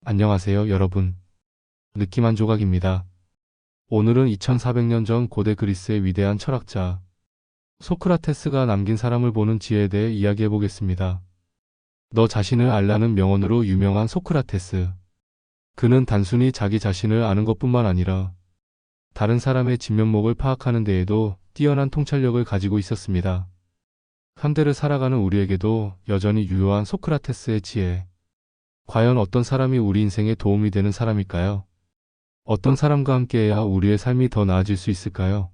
안녕하세요, 여러분. 느낌 한 조각입니다. 오늘은 2400년 전 고대 그리스의 위대한 철학자 소크라테스가 남긴 사람을 보는 지혜에 대해 이야기해 보겠습니다. 너 자신을 알라는 명언으로 유명한 소크라테스. 그는 단순히 자기 자신을 아는 것뿐만 아니라 다른 사람의 진면목을 파악하는 데에도 뛰어난 통찰력을 가지고 있었습니다. 현대를 살아가는 우리에게도 여전히 유효한 소크라테스의 지혜. 과연 어떤 사람이 우리 인생에 도움이 되는 사람일까요? 어떤 사람과 함께해야 우리의 삶이 더 나아질 수 있을까요?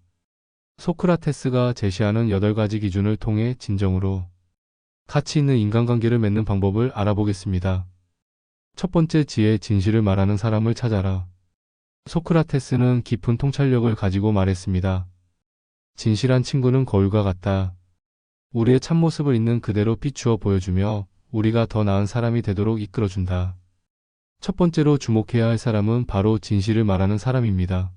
소크라테스가 제시하는 8가지 기준을 통해 진정으로 가치 있는 인간관계를 맺는 방법을 알아보겠습니다. 첫 번째 지혜, 진실을 말하는 사람을 찾아라. 소크라테스는 깊은 통찰력을 가지고 말했습니다. 진실한 친구는 거울과 같다. 우리의 참모습을 있는 그대로 비추어 보여주며 우리가 더 나은 사람이 되도록 이끌어준다. 첫 번째로 주목해야 할 사람은 바로 진실을 말하는 사람입니다.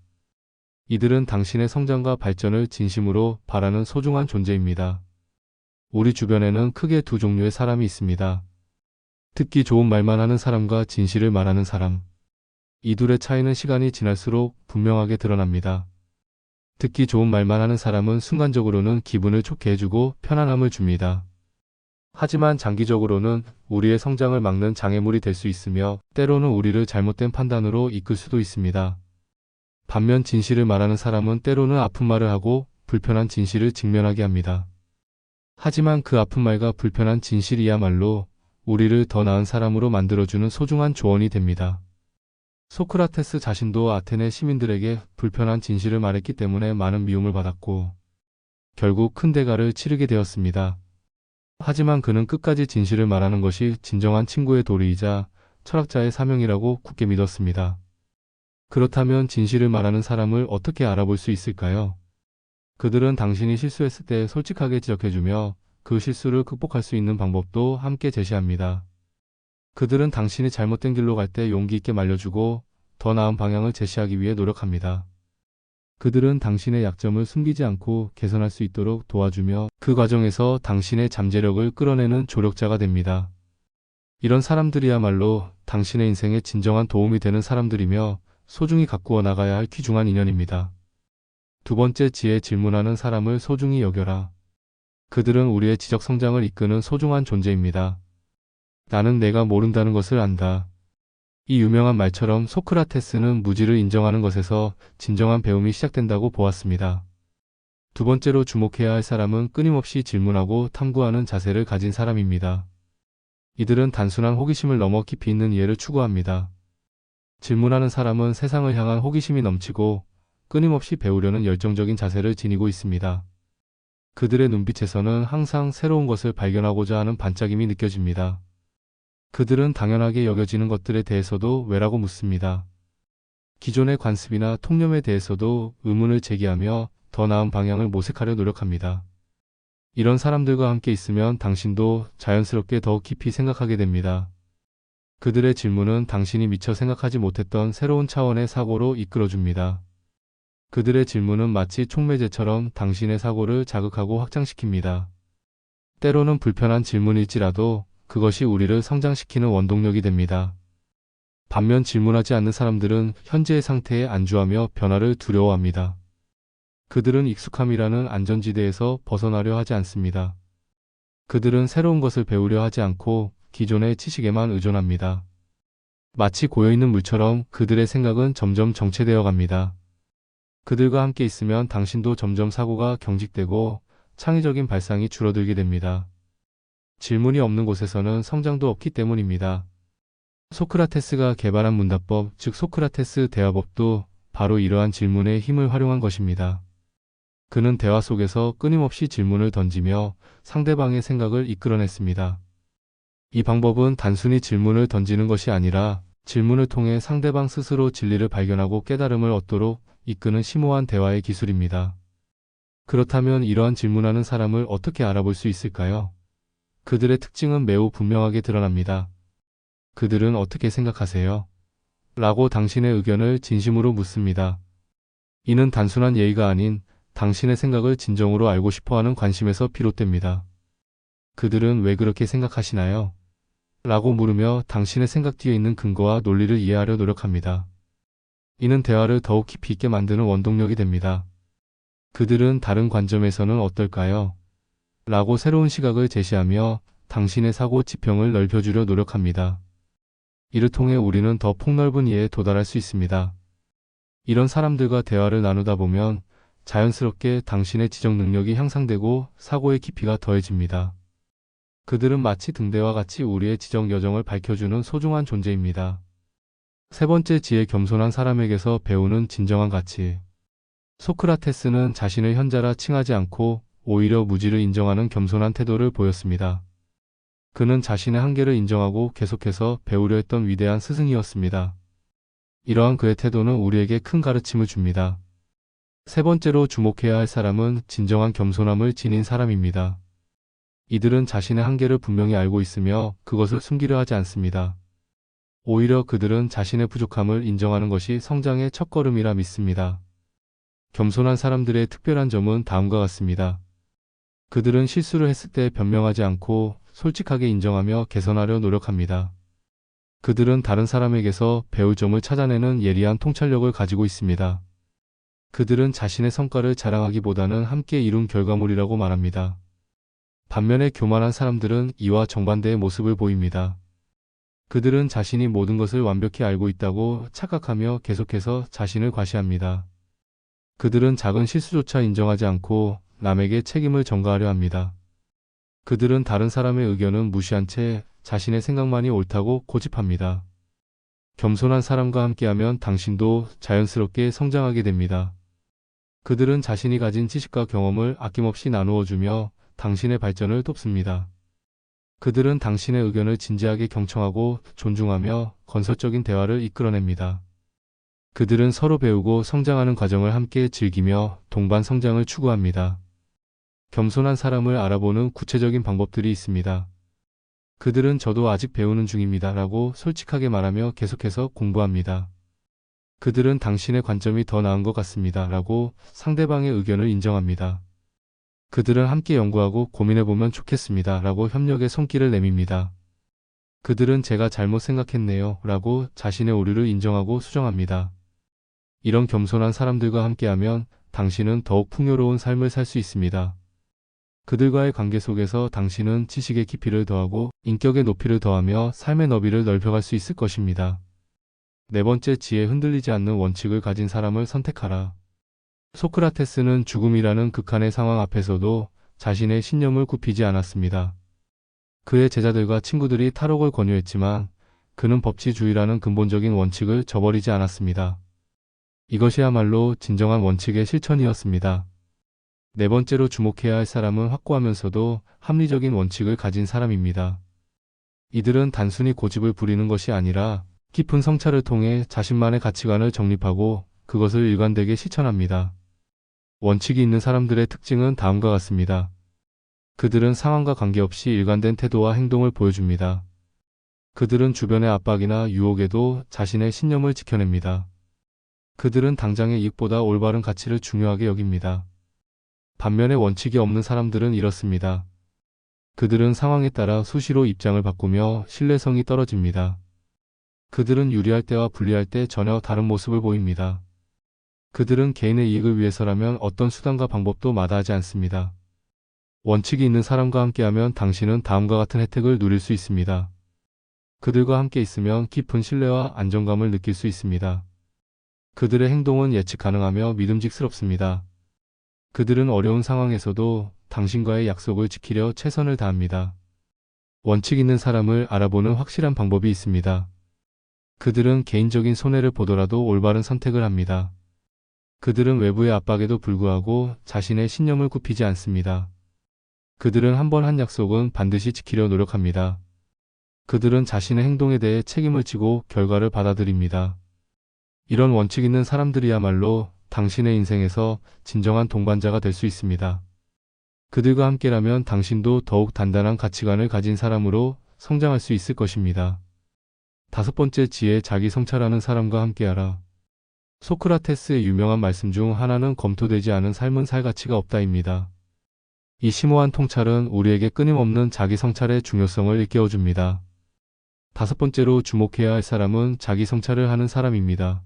이들은 당신의 성장과 발전을 진심으로 바라는 소중한 존재입니다. 우리 주변에는 크게 두 종류의 사람이 있습니다. 듣기 좋은 말만 하는 사람과 진실을 말하는 사람. 이 둘의 차이는 시간이 지날수록 분명하게 드러납니다. 듣기 좋은 말만 하는 사람은 순간적으로는 기분을 좋게 해주고 편안함을 줍니다. 하지만 장기적으로는 우리의 성장을 막는 장애물이 될 수 있으며 때로는 우리를 잘못된 판단으로 이끌 수도 있습니다. 반면 진실을 말하는 사람은 때로는 아픈 말을 하고 불편한 진실을 직면하게 합니다. 하지만 그 아픈 말과 불편한 진실이야말로 우리를 더 나은 사람으로 만들어주는 소중한 조언이 됩니다. 소크라테스 자신도 아테네 시민들에게 불편한 진실을 말했기 때문에 많은 미움을 받았고 결국 큰 대가를 치르게 되었습니다. 하지만 그는 끝까지 진실을 말하는 것이 진정한 친구의 도리이자 철학자의 사명이라고 굳게 믿었습니다. 그렇다면 진실을 말하는 사람을 어떻게 알아볼 수 있을까요? 그들은 당신이 실수했을 때 솔직하게 지적해주며 그 실수를 극복할 수 있는 방법도 함께 제시합니다. 그들은 당신이 잘못된 길로 갈 때 용기 있게 말려주고 더 나은 방향을 제시하기 위해 노력합니다. 그들은 당신의 약점을 숨기지 않고 개선할 수 있도록 도와주며 그 과정에서 당신의 잠재력을 끌어내는 조력자가 됩니다. 이런 사람들이야말로 당신의 인생에 진정한 도움이 되는 사람들이며 소중히 가꾸어 나가야 할 귀중한 인연입니다. 두 번째 지혜, 질문하는 사람을 소중히 여겨라. 그들은 우리의 지적 성장을 이끄는 소중한 존재입니다. 나는 내가 모른다는 것을 안다. 이 유명한 말처럼 소크라테스는 무지를 인정하는 것에서 진정한 배움이 시작된다고 보았습니다. 두 번째로 주목해야 할 사람은 끊임없이 질문하고 탐구하는 자세를 가진 사람입니다. 이들은 단순한 호기심을 넘어 깊이 있는 이해를 추구합니다. 질문하는 사람은 세상을 향한 호기심이 넘치고 끊임없이 배우려는 열정적인 자세를 지니고 있습니다. 그들의 눈빛에서는 항상 새로운 것을 발견하고자 하는 반짝임이 느껴집니다. 그들은 당연하게 여겨지는 것들에 대해서도 왜라고 묻습니다. 기존의 관습이나 통념에 대해서도 의문을 제기하며 더 나은 방향을 모색하려 노력합니다. 이런 사람들과 함께 있으면 당신도 자연스럽게 더 깊이 생각하게 됩니다. 그들의 질문은 당신이 미처 생각하지 못했던 새로운 차원의 사고로 이끌어줍니다. 그들의 질문은 마치 촉매제처럼 당신의 사고를 자극하고 확장시킵니다. 때로는 불편한 질문일지라도 그것이 우리를 성장시키는 원동력이 됩니다. 반면 질문하지 않는 사람들은 현재의 상태에 안주하며 변화를 두려워합니다. 그들은 익숙함이라는 안전지대에서 벗어나려 하지 않습니다. 그들은 새로운 것을 배우려 하지 않고 기존의 지식에만 의존합니다. 마치 고여있는 물처럼 그들의 생각은 점점 정체되어 갑니다. 그들과 함께 있으면 당신도 점점 사고가 경직되고 창의적인 발상이 줄어들게 됩니다. 질문이 없는 곳에서는 성장도 없기 때문입니다. 소크라테스가 개발한 문답법, 즉 소크라테스 대화법도 바로 이러한 질문의 힘을 활용한 것입니다. 그는 대화 속에서 끊임없이 질문을 던지며 상대방의 생각을 이끌어냈습니다. 이 방법은 단순히 질문을 던지는 것이 아니라 질문을 통해 상대방 스스로 진리를 발견하고 깨달음을 얻도록 이끄는 심오한 대화의 기술입니다. 그렇다면 이러한 질문하는 사람을 어떻게 알아볼 수 있을까요? 그들의 특징은 매우 분명하게 드러납니다. 그들은 어떻게 생각하세요? 라고 당신의 의견을 진심으로 묻습니다. 이는 단순한 예의가 아닌 당신의 생각을 진정으로 알고 싶어하는 관심에서 비롯됩니다. 그들은 왜 그렇게 생각하시나요? 라고 물으며 당신의 생각 뒤에 있는 근거와 논리를 이해하려 노력합니다. 이는 대화를 더욱 깊이 있게 만드는 원동력이 됩니다. 그들은 다른 관점에서는 어떨까요? 라고 새로운 시각을 제시하며 당신의 사고 지평을 넓혀주려 노력합니다. 이를 통해 우리는 더 폭넓은 이해에 도달할 수 있습니다. 이런 사람들과 대화를 나누다 보면 자연스럽게 당신의 지적 능력이 향상되고 사고의 깊이가 더해집니다. 그들은 마치 등대와 같이 우리의 지적 여정을 밝혀주는 소중한 존재입니다. 세 번째 지혜, 겸손한 사람에게서 배우는 진정한 가치. 소크라테스는 자신을 현자라 칭하지 않고 오히려 무지를 인정하는 겸손한 태도를 보였습니다. 그는 자신의 한계를 인정하고 계속해서 배우려 했던 위대한 스승이었습니다. 이러한 그의 태도는 우리에게 큰 가르침을 줍니다. 세 번째로 주목해야 할 사람은 진정한 겸손함을 지닌 사람입니다. 이들은 자신의 한계를 분명히 알고 있으며 그것을 숨기려 하지 않습니다. 오히려 그들은 자신의 부족함을 인정하는 것이 성장의 첫걸음이라 믿습니다. 겸손한 사람들의 특별한 점은 다음과 같습니다. 그들은 실수를 했을 때 변명하지 않고 솔직하게 인정하며 개선하려 노력합니다. 그들은 다른 사람에게서 배울 점을 찾아내는 예리한 통찰력을 가지고 있습니다. 그들은 자신의 성과를 자랑하기보다는 함께 이룬 결과물이라고 말합니다. 반면에 교만한 사람들은 이와 정반대의 모습을 보입니다. 그들은 자신이 모든 것을 완벽히 알고 있다고 착각하며 계속해서 자신을 과시합니다. 그들은 작은 실수조차 인정하지 않고 남에게 책임을 전가하려 합니다. 그들은 다른 사람의 의견은 무시한 채 자신의 생각만이 옳다고 고집합니다. 겸손한 사람과 함께하면 당신도 자연스럽게 성장하게 됩니다. 그들은 자신이 가진 지식과 경험을 아낌없이 나누어주며 당신의 발전을 돕습니다. 그들은 당신의 의견을 진지하게 경청하고 존중하며 건설적인 대화를 이끌어냅니다. 그들은 서로 배우고 성장하는 과정을 함께 즐기며 동반 성장을 추구합니다. 겸손한 사람을 알아보는 구체적인 방법들이 있습니다. 그들은 저도 아직 배우는 중입니다 라고 솔직하게 말하며 계속해서 공부합니다. 그들은 당신의 관점이 더 나은 것 같습니다 라고 상대방의 의견을 인정합니다. 그들은 함께 연구하고 고민해보면 좋겠습니다 라고 협력의 손길을 내밉니다. 그들은 제가 잘못 생각했네요 라고 자신의 오류를 인정하고 수정합니다. 이런 겸손한 사람들과 함께하면 당신은 더욱 풍요로운 삶을 살 수 있습니다. 그들과의 관계 속에서 당신은 지식의 깊이를 더하고 인격의 높이를 더하며 삶의 너비를 넓혀갈 수 있을 것입니다. 네 번째 지혜, 흔들리지 않는 원칙을 가진 사람을 선택하라. 소크라테스는 죽음이라는 극한의 상황 앞에서도 자신의 신념을 굽히지 않았습니다. 그의 제자들과 친구들이 탈옥을 권유했지만 그는 법치주의라는 근본적인 원칙을 저버리지 않았습니다. 이것이야말로 진정한 원칙의 실천이었습니다. 네 번째로 주목해야 할 사람은 확고하면서도 합리적인 원칙을 가진 사람입니다. 이들은 단순히 고집을 부리는 것이 아니라 깊은 성찰을 통해 자신만의 가치관을 정립하고 그것을 일관되게 실천합니다. 원칙이 있는 사람들의 특징은 다음과 같습니다. 그들은 상황과 관계없이 일관된 태도와 행동을 보여줍니다. 그들은 주변의 압박이나 유혹에도 자신의 신념을 지켜냅니다. 그들은 당장의 이익보다 올바른 가치를 중요하게 여깁니다. 반면에 원칙이 없는 사람들은 이렇습니다. 그들은 상황에 따라 수시로 입장을 바꾸며 신뢰성이 떨어집니다. 그들은 유리할 때와 불리할 때 전혀 다른 모습을 보입니다. 그들은 개인의 이익을 위해서라면 어떤 수단과 방법도 마다하지 않습니다. 원칙이 있는 사람과 함께하면 당신은 다음과 같은 혜택을 누릴 수 있습니다. 그들과 함께 있으면 깊은 신뢰와 안정감을 느낄 수 있습니다. 그들의 행동은 예측 가능하며 믿음직스럽습니다. 그들은 어려운 상황에서도 당신과의 약속을 지키려 최선을 다합니다. 원칙 있는 사람을 알아보는 확실한 방법이 있습니다. 그들은 개인적인 손해를 보더라도 올바른 선택을 합니다. 그들은 외부의 압박에도 불구하고 자신의 신념을 굽히지 않습니다. 그들은 한 번 한 약속은 반드시 지키려 노력합니다. 그들은 자신의 행동에 대해 책임을 지고 결과를 받아들입니다. 이런 원칙 있는 사람들이야말로 당신의 인생에서 진정한 동반자가 될 수 있습니다. 그들과 함께라면 당신도 더욱 단단한 가치관을 가진 사람으로 성장할 수 있을 것입니다. 다섯 번째 지혜, 자기 성찰하는 사람과 함께하라. 소크라테스의 유명한 말씀 중 하나는 검토되지 않은 삶은 살 가치가 없다입니다. 이 심오한 통찰은 우리에게 끊임없는 자기 성찰의 중요성을 일깨워줍니다. 다섯 번째로 주목해야 할 사람은 자기 성찰을 하는 사람입니다.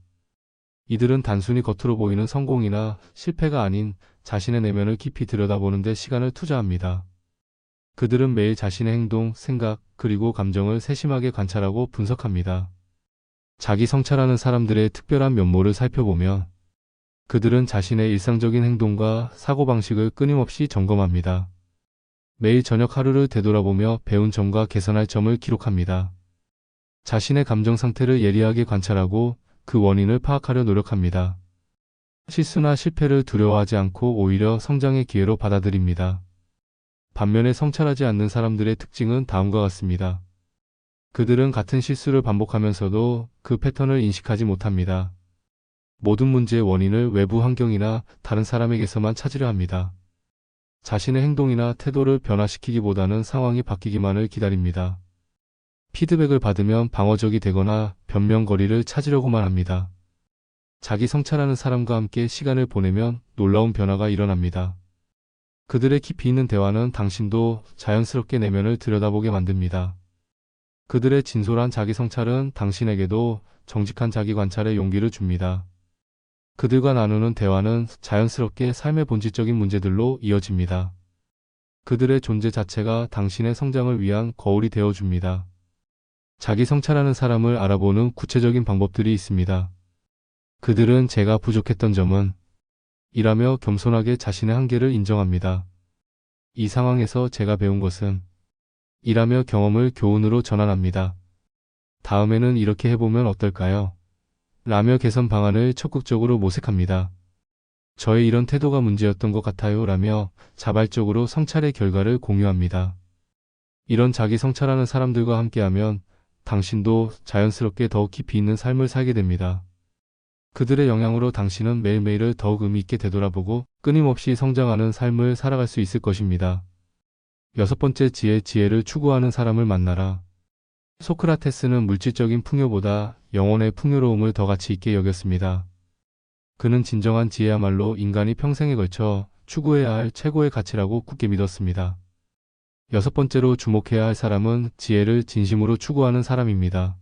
이들은 단순히 겉으로 보이는 성공이나 실패가 아닌 자신의 내면을 깊이 들여다보는 데 시간을 투자합니다. 그들은 매일 자신의 행동, 생각, 그리고 감정을 세심하게 관찰하고 분석합니다. 자기 성찰하는 사람들의 특별한 면모를 살펴보면 그들은 자신의 일상적인 행동과 사고방식을 끊임없이 점검합니다. 매일 저녁 하루를 되돌아보며 배운 점과 개선할 점을 기록합니다. 자신의 감정 상태를 예리하게 관찰하고 그 원인을 파악하려 노력합니다. 실수나 실패를 두려워하지 않고 오히려 성장의 기회로 받아들입니다. 반면에 성찰하지 않는 사람들의 특징은 다음과 같습니다. 그들은 같은 실수를 반복하면서도 그 패턴을 인식하지 못합니다. 모든 문제의 원인을 외부 환경이나 다른 사람에게서만 찾으려 합니다. 자신의 행동이나 태도를 변화시키기보다는 상황이 바뀌기만을 기다립니다. 피드백을 받으면 방어적이 되거나 변명거리를 찾으려고만 합니다. 자기 성찰하는 사람과 함께 시간을 보내면 놀라운 변화가 일어납니다. 그들의 깊이 있는 대화는 당신도 자연스럽게 내면을 들여다보게 만듭니다. 그들의 진솔한 자기 성찰은 당신에게도 정직한 자기 관찰의 용기를 줍니다. 그들과 나누는 대화는 자연스럽게 삶의 본질적인 문제들로 이어집니다. 그들의 존재 자체가 당신의 성장을 위한 거울이 되어줍니다. 자기 성찰하는 사람을 알아보는 구체적인 방법들이 있습니다. 그들은 제가 부족했던 점은 이라며 겸손하게 자신의 한계를 인정합니다. 이 상황에서 제가 배운 것은 이라며 경험을 교훈으로 전환합니다. 다음에는 이렇게 해보면 어떨까요? 라며 개선 방안을 적극적으로 모색합니다. 저의 이런 태도가 문제였던 것 같아요 라며 자발적으로 성찰의 결과를 공유합니다. 이런 자기 성찰하는 사람들과 함께하면 당신도 자연스럽게 더욱 깊이 있는 삶을 살게 됩니다. 그들의 영향으로 당신은 매일매일을 더욱 의미 있게 되돌아보고 끊임없이 성장하는 삶을 살아갈 수 있을 것입니다. 여섯 번째 지혜를 추구하는 사람을 만나라. 소크라테스는 물질적인 풍요보다 영혼의 풍요로움을 더 가치 있게 여겼습니다. 그는 진정한 지혜야말로 인간이 평생에 걸쳐 추구해야 할 최고의 가치라고 굳게 믿었습니다. 여섯 번째로 주목해야 할 사람은 지혜를 진심으로 추구하는 사람입니다.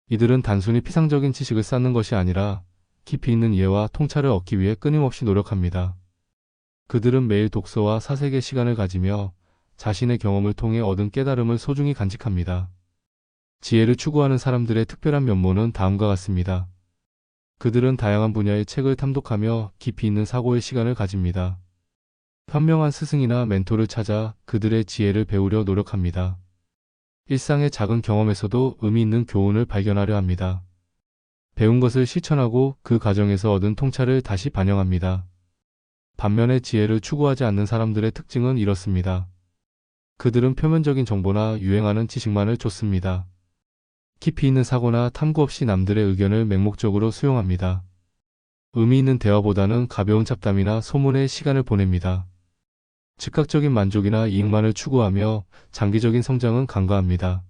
이들은 단순히 피상적인 지식을 쌓는 것이 아니라 깊이 있는 이해와 통찰을 얻기 위해 끊임없이 노력합니다. 그들은 매일 독서와 사색의 시간을 가지며 자신의 경험을 통해 얻은 깨달음을 소중히 간직합니다. 지혜를 추구하는 사람들의 특별한 면모는 다음과 같습니다. 그들은 다양한 분야의 책을 탐독하며 깊이 있는 사고의 시간을 가집니다. 현명한 스승이나 멘토를 찾아 그들의 지혜를 배우려 노력합니다. 일상의 작은 경험에서도 의미 있는 교훈을 발견하려 합니다. 배운 것을 실천하고 그 과정에서 얻은 통찰을 다시 반영합니다. 반면에 지혜를 추구하지 않는 사람들의 특징은 이렇습니다. 그들은 표면적인 정보나 유행하는 지식만을 좇습니다. 깊이 있는 사고나 탐구 없이 남들의 의견을 맹목적으로 수용합니다. 의미 있는 대화보다는 가벼운 잡담이나 소문에 시간을 보냅니다. 즉각적인 만족이나 이익만을 추구하며 장기적인 성장은 간과합니다.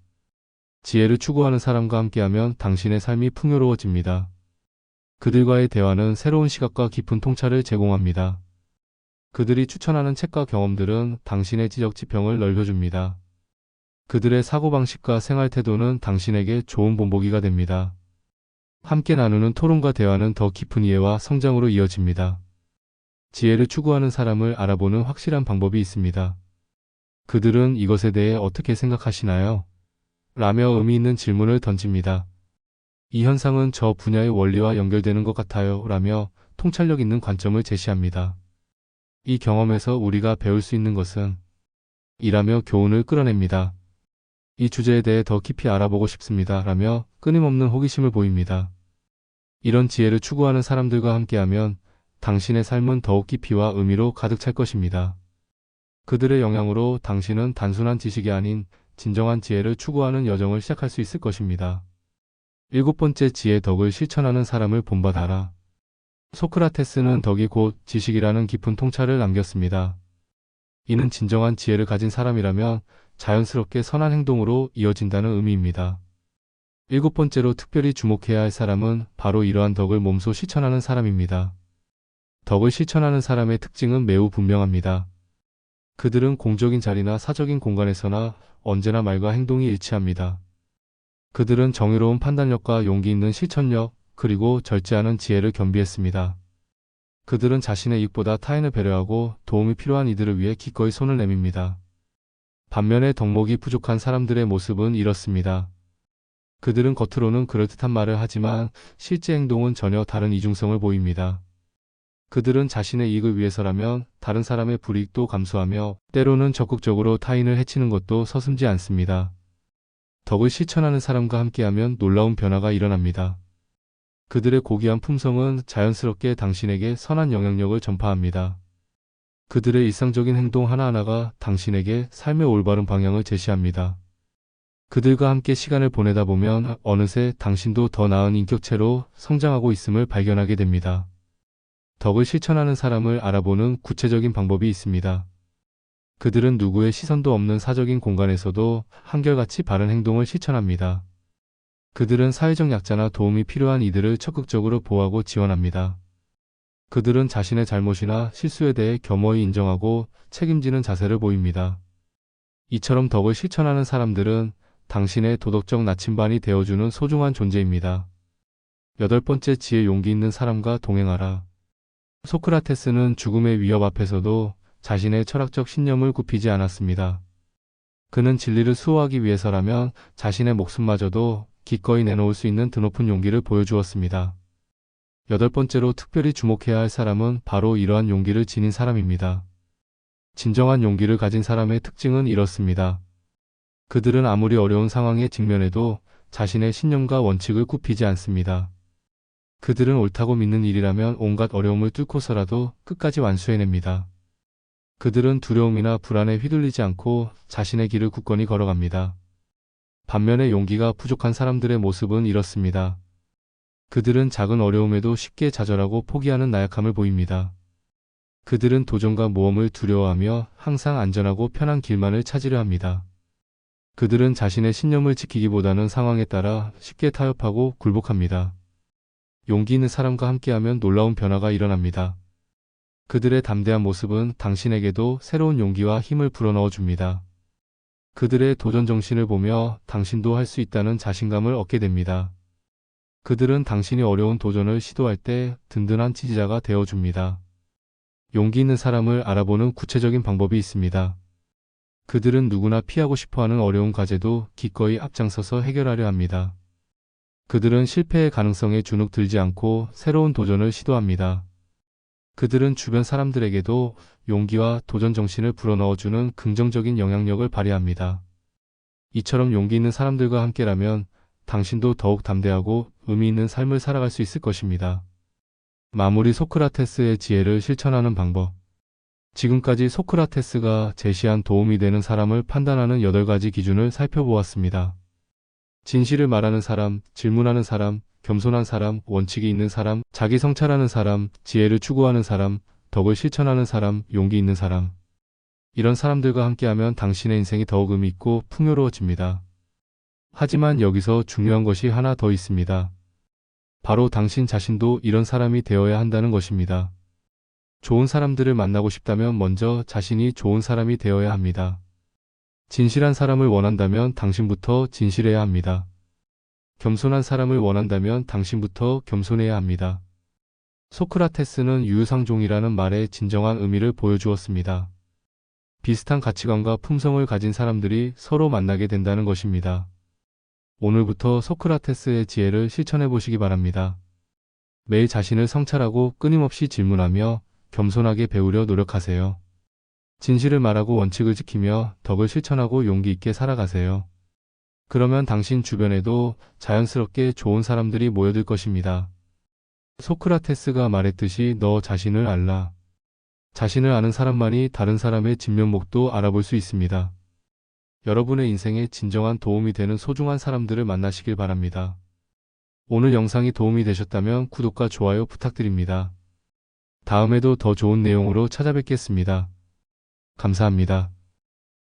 지혜를 추구하는 사람과 함께하면 당신의 삶이 풍요로워집니다. 그들과의 대화는 새로운 시각과 깊은 통찰을 제공합니다. 그들이 추천하는 책과 경험들은 당신의 지적 지평을 넓혀줍니다. 그들의 사고방식과 생활 태도는 당신에게 좋은 본보기가 됩니다. 함께 나누는 토론과 대화는 더 깊은 이해와 성장으로 이어집니다. 지혜를 추구하는 사람을 알아보는 확실한 방법이 있습니다. 그들은 이것에 대해 어떻게 생각하시나요? 라며 의미 있는 질문을 던집니다. 이 현상은 저 분야의 원리와 연결되는 것 같아요 라며 통찰력 있는 관점을 제시합니다. 이 경험에서 우리가 배울 수 있는 것은 이라며 교훈을 끌어냅니다. 이 주제에 대해 더 깊이 알아보고 싶습니다 라며 끊임없는 호기심을 보입니다. 이런 지혜를 추구하는 사람들과 함께하면 당신의 삶은 더욱 깊이와 의미로 가득 찰 것입니다. 그들의 영향으로 당신은 단순한 지식이 아닌 진정한 지혜를 추구하는 여정을 시작할 수 있을 것입니다. 일곱 번째 지혜 덕을 실천하는 사람을 본받아라. 소크라테스는 덕이 곧 지식이라는 깊은 통찰을 남겼습니다. 이는 진정한 지혜를 가진 사람이라면 자연스럽게 선한 행동으로 이어진다는 의미입니다. 일곱 번째로 특별히 주목해야 할 사람은 바로 이러한 덕을 몸소 실천하는 사람입니다. 덕을 실천하는 사람의 특징은 매우 분명합니다. 그들은 공적인 자리나 사적인 공간에서나 언제나 말과 행동이 일치합니다. 그들은 정의로운 판단력과 용기 있는 실천력, 그리고 절제하는 지혜를 겸비했습니다. 그들은 자신의 이익보다 타인을 배려하고 도움이 필요한 이들을 위해 기꺼이 손을 내밉니다. 반면에 덕목이 부족한 사람들의 모습은 이렇습니다. 그들은 겉으로는 그럴듯한 말을 하지만 실제 행동은 전혀 다른 이중성을 보입니다. 그들은 자신의 이익을 위해서라면 다른 사람의 불이익도 감수하며 때로는 적극적으로 타인을 해치는 것도 서슴지 않습니다. 덕을 실천하는 사람과 함께하면 놀라운 변화가 일어납니다. 그들의 고귀한 품성은 자연스럽게 당신에게 선한 영향력을 전파합니다. 그들의 일상적인 행동 하나하나가 당신에게 삶의 올바른 방향을 제시합니다. 그들과 함께 시간을 보내다 보면 어느새 당신도 더 나은 인격체로 성장하고 있음을 발견하게 됩니다. 덕을 실천하는 사람을 알아보는 구체적인 방법이 있습니다. 그들은 누구의 시선도 없는 사적인 공간에서도 한결같이 바른 행동을 실천합니다. 그들은 사회적 약자나 도움이 필요한 이들을 적극적으로 보호하고 지원합니다. 그들은 자신의 잘못이나 실수에 대해 겸허히 인정하고 책임지는 자세를 보입니다. 이처럼 덕을 실천하는 사람들은 당신의 도덕적 나침반이 되어주는 소중한 존재입니다. 8번째 지혜 용기 있는 사람과 동행하라. 소크라테스는 죽음의 위협 앞에서도 자신의 철학적 신념을 굽히지 않았습니다. 그는 진리를 수호하기 위해서라면 자신의 목숨마저도 기꺼이 내놓을 수 있는 드높은 용기를 보여주었습니다. 8번째로 특별히 주목해야 할 사람은 바로 이러한 용기를 지닌 사람입니다. 진정한 용기를 가진 사람의 특징은 이렇습니다. 그들은 아무리 어려운 상황에 직면해도 자신의 신념과 원칙을 굽히지 않습니다. 그들은 옳다고 믿는 일이라면 온갖 어려움을 뚫고서라도 끝까지 완수해냅니다. 그들은 두려움이나 불안에 휘둘리지 않고 자신의 길을 굳건히 걸어갑니다. 반면에 용기가 부족한 사람들의 모습은 이렇습니다. 그들은 작은 어려움에도 쉽게 좌절하고 포기하는 나약함을 보입니다. 그들은 도전과 모험을 두려워하며 항상 안전하고 편한 길만을 찾으려 합니다. 그들은 자신의 신념을 지키기보다는 상황에 따라 쉽게 타협하고 굴복합니다. 용기 있는 사람과 함께하면 놀라운 변화가 일어납니다. 그들의 담대한 모습은 당신에게도 새로운 용기와 힘을 불어넣어 줍니다. 그들의 도전 정신을 보며 당신도 할 수 있다는 자신감을 얻게 됩니다. 그들은 당신이 어려운 도전을 시도할 때 든든한 지지자가 되어줍니다. 용기 있는 사람을 알아보는 구체적인 방법이 있습니다. 그들은 누구나 피하고 싶어하는 어려운 과제도 기꺼이 앞장서서 해결하려 합니다. 그들은 실패의 가능성에 주눅 들지 않고 새로운 도전을 시도합니다. 그들은 주변 사람들에게도 용기와 도전 정신을 불어넣어주는 긍정적인 영향력을 발휘합니다. 이처럼 용기 있는 사람들과 함께라면 당신도 더욱 담대하고 의미 있는 삶을 살아갈 수 있을 것입니다. 마무리 소크라테스의 지혜를 실천하는 방법. 지금까지 소크라테스가 제시한 도움이 되는 사람을 판단하는 8가지 기준을 살펴보았습니다. 진실을 말하는 사람, 질문하는 사람, 겸손한 사람, 원칙이 있는 사람, 자기 성찰하는 사람, 지혜를 추구하는 사람, 덕을 실천하는 사람, 용기 있는 사람. 이런 사람들과 함께하면 당신의 인생이 더욱 의미 있고 풍요로워집니다. 하지만 여기서 중요한 것이 하나 더 있습니다. 바로 당신 자신도 이런 사람이 되어야 한다는 것입니다. 좋은 사람들을 만나고 싶다면 먼저 자신이 좋은 사람이 되어야 합니다. 진실한 사람을 원한다면 당신부터 진실해야 합니다. 겸손한 사람을 원한다면 당신부터 겸손해야 합니다. 소크라테스는 유유상종이라는 말의 진정한 의미를 보여주었습니다. 비슷한 가치관과 품성을 가진 사람들이 서로 만나게 된다는 것입니다. 오늘부터 소크라테스의 지혜를 실천해 보시기 바랍니다. 매일 자신을 성찰하고 끊임없이 질문하며 겸손하게 배우려 노력하세요. 진실을 말하고 원칙을 지키며 덕을 실천하고 용기 있게 살아가세요. 그러면 당신 주변에도 자연스럽게 좋은 사람들이 모여들 것입니다. 소크라테스가 말했듯이 너 자신을 알라. 자신을 아는 사람만이 다른 사람의 진면목도 알아볼 수 있습니다. 여러분의 인생에 진정한 도움이 되는 소중한 사람들을 만나시길 바랍니다. 오늘 영상이 도움이 되셨다면 구독과 좋아요 부탁드립니다. 다음에도 더 좋은 내용으로 찾아뵙겠습니다. 감사합니다.